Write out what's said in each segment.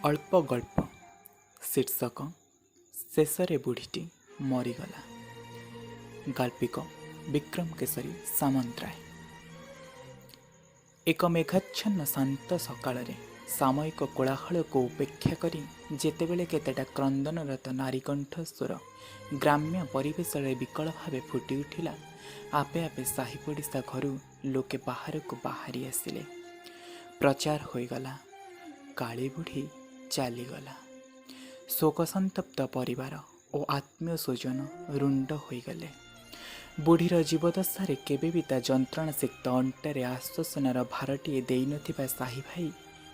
अल्प गल्प शीर्षक शेषरे बुढ़ीटी मरीगला। गाल्पिक विक्रम केशरी सामंतराय। एक मेघाच्छन्न शांत सकाळ सामयिक कोलाहल को उपेक्षा करी जेतेबेले केतेटा क्रंदनरत नारीकंठ स्वर ग्राम्य परिवेश विकल भाव फुटी उठिला। आपे आपे साही पड़िशा घर लोके बाहर को बाहरी आसिले। प्रचार होईगला, काली बुढ़ी चलीगला। शोकसंतप्त परिवार और आत्मीय स्वजन रुंड होईगले। बुढ़ीर जीवदशारे केबे भी ता जंत्रणा सिक्त अंटारे आश्वासनार भारटीए देई नथिबा साही भाई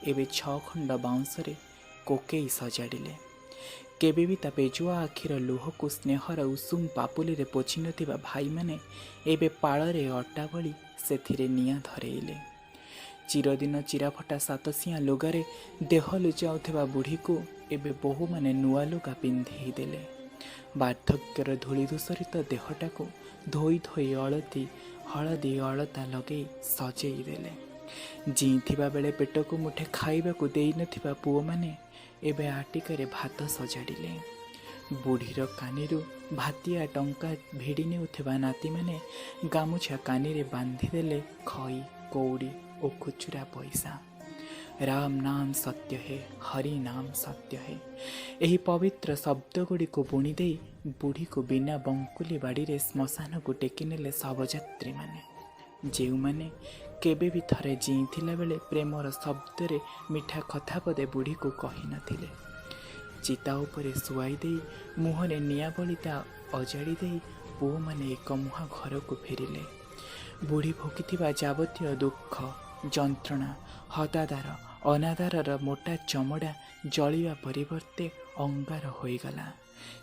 एबे 6 खंड बाउंसरे कोकेई सजाड़िले। केबे भी ता पेजुआ आखिर लुह को स्नेहर उषुम पापुली रे पोछि नथिबा भाई माने एबे पाଳରେ अटा बଳି सेथिरे निया धरेइले। चिरदिन चिराफटा सातसिया लुगारे देह लुचाउथिबा बुढ़ी को एबे बोहू माने नुआ लुगा पिंधेई देले। वार्धक्यर धूली दूषरित देहटा को धोई धोई हलदी अलता लगे सजेई देले। जीथिबा बेले पेट को मुठे खाइबा को देई नथिबा पुओ माने एबे आटिकारे भात सजाड़िले। बुढ़ीर कानीरू भातिया टंका भिड़ी नेउथिबा नाती माने गामुछा कानीरे बांधी देले खई कौड़ी और खुचुरा पैसा। राम नाम सत्य है, हरि नाम सत्य है। यही पवित्र शब्द गुड़ी को बुणी दे बुढ़ी को बिना बंकुली बाड़ी रे श्मशान को टेकी नेले शवयात्री माने जेउ माने केबे भी थरे जीथिला बेले प्रेमर शब्द रे मिठा कथा पदे बुढ़ी को कही नथिले। चिता उपरे सुआई दे मुहरे निया बलिता अजाड़ी दे पुओ माने एक मुहा घर को फेरिले। बुढ़ी भोगिथिबा जावतीय दुख जंत्रणा हतादार अनादारर मोटा चमड़ा जलिबा परिवर्ते अंगार होईगला।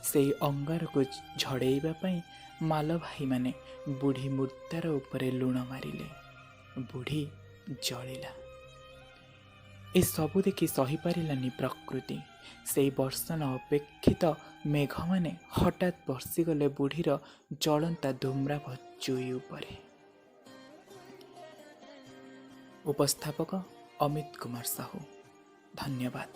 सेई अंगार को झड़ेइबा पई माल भाई माने बुढ़ी मूर्तार उपरे लुण मारिले। बुढ़ी जलिला। ए सबु देखि सही पारिलानी प्रकृति। सेई वर्षन अपेक्षित मेघ माने हठात बर्षिगले बुढ़ीर जलंता धूम्राभ चुई उपरे। उपस्थापक अमित कुमार साहू। धन्यवाद।